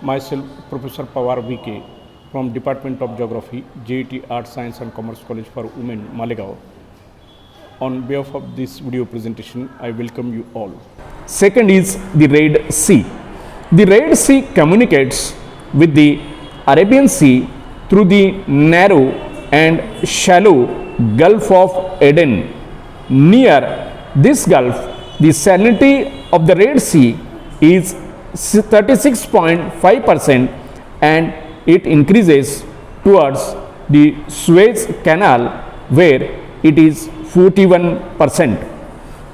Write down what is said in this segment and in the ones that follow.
Myself, Professor Pawar VK from Department of Geography, J.A.T Art, Science and Commerce College for Women, Malegaon. On behalf of this video presentation, I welcome you all. Second is the Red Sea. The Red Sea communicates with the Arabian Sea through the narrow and shallow Gulf of Aden. Near this gulf, the salinity of the Red Sea is 36.5% and it increases towards the Suez Canal where it is 41%.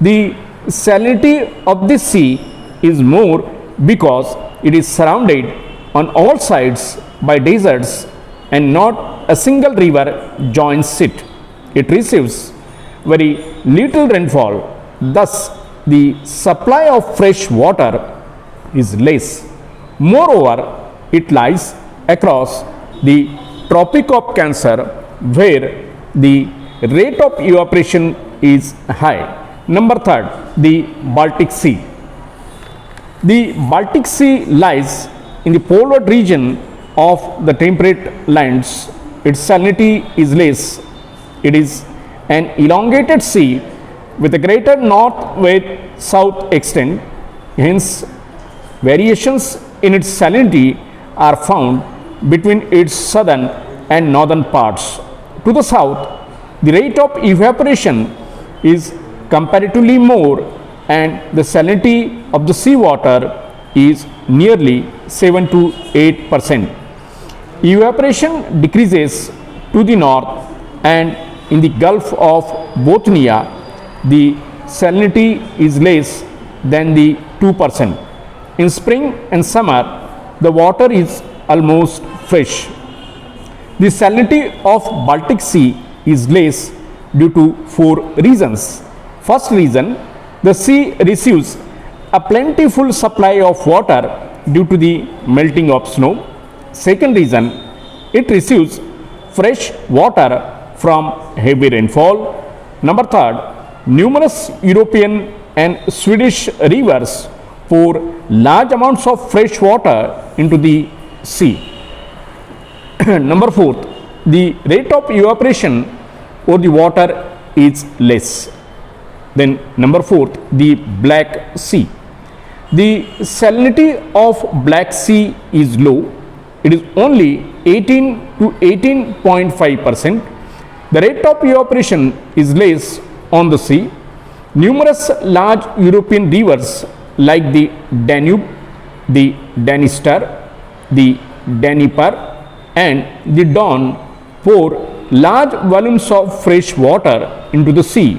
The salinity of this sea is more because it is surrounded on all sides by deserts and not a single river joins it. It receives very little rainfall, thus the supply of fresh water is less. Moreover, it lies across the Tropic of Cancer where the rate of evaporation is high. Number third, the Baltic Sea. The Baltic Sea lies in the polar region of the temperate lands. Its salinity is less. It is an elongated sea with a greater north-south extent. Hence, variations in its salinity are found between its southern and northern parts. To the south, the rate of evaporation is comparatively more and the salinity of the seawater is nearly 7 to 8%. Evaporation decreases to the north and in the Gulf of Bothnia, the salinity is less than the 2%. In spring and summer, the water is almost fresh. The salinity of Baltic Sea is less due to 4 reasons. First reason, the sea receives a plentiful supply of water due to the melting of snow. Second reason, it receives fresh water from heavy rainfall. Number third, numerous European and Swedish rivers pour large amounts of fresh water into the sea. Number fourth, the rate of evaporation over the water is less. Then number fourth, the Black Sea. The salinity of Black Sea is low. It is only 18 to 18.5%. The rate of evaporation is less on the sea. Numerous large European rivers like the Danube, the Danister, the Dnieper and the Don pour large volumes of fresh water into the sea.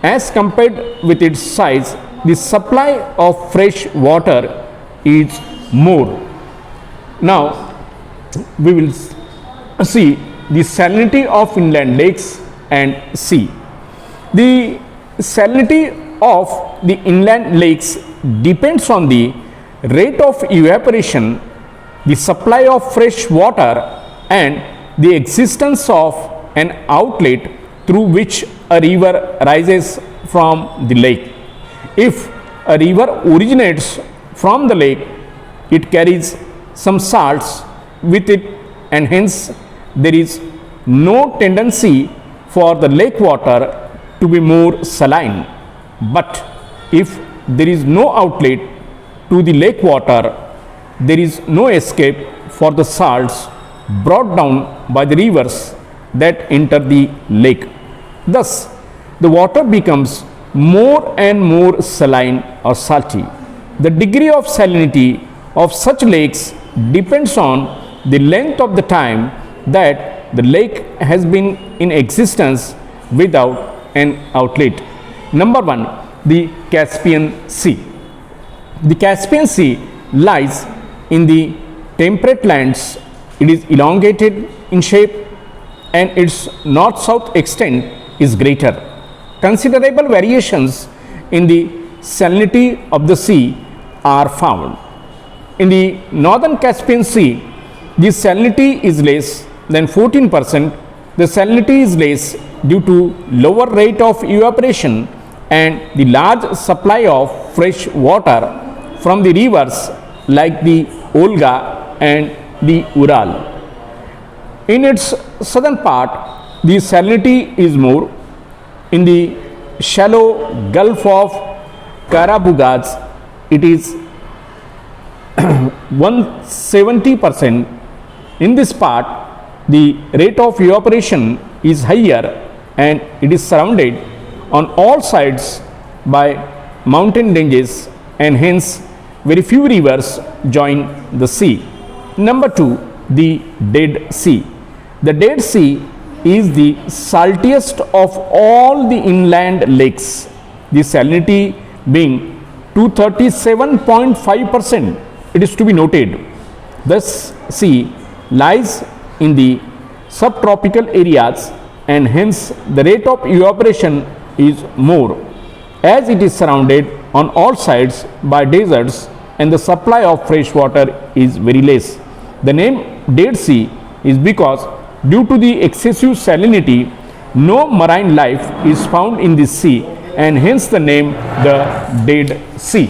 As compared with its size, the supply of fresh water is more. Now, we will see the salinity of inland lakes and sea. The salinity of the inland lakes depends on the rate of evaporation, the supply of fresh water and the existence of an outlet through which a river rises from the lake. If a river originates from the lake, it carries some salts with it and hence there is no tendency for the lake water to be more saline. But if there is no outlet to the lake water, there is no escape for the salts brought down by the rivers that enter the lake. Thus, the water becomes more and more saline or salty. The degree of salinity of such lakes depends on the length of the time that the lake has been in existence without an outlet. Number 1, the Caspian Sea. The Caspian Sea lies in the temperate lands. It is elongated in shape and its north-south extent is greater. Considerable variations in the salinity of the sea are found. In the northern Caspian Sea, the salinity is less than 14%. The salinity is less due to lower rate of evaporation and the large supply of fresh water from the rivers like the Olga and the Ural. In its southern part, the salinity is more. In the shallow Gulf of Karabugaz, it is 170%. In this part, the rate of evaporation is higher and it is surrounded on all sides by mountain ranges, and hence very few rivers join the sea. Number 2, the Dead Sea. The Dead Sea is the saltiest of all the inland lakes, the salinity being 237.5%. It is to be noted. This sea lies in the subtropical areas, and hence the rate of evaporation is more, as it is surrounded on all sides by deserts and the supply of fresh water is very less. The name Dead Sea is because due to the excessive salinity, no marine life is found in this sea, and hence the name the Dead Sea.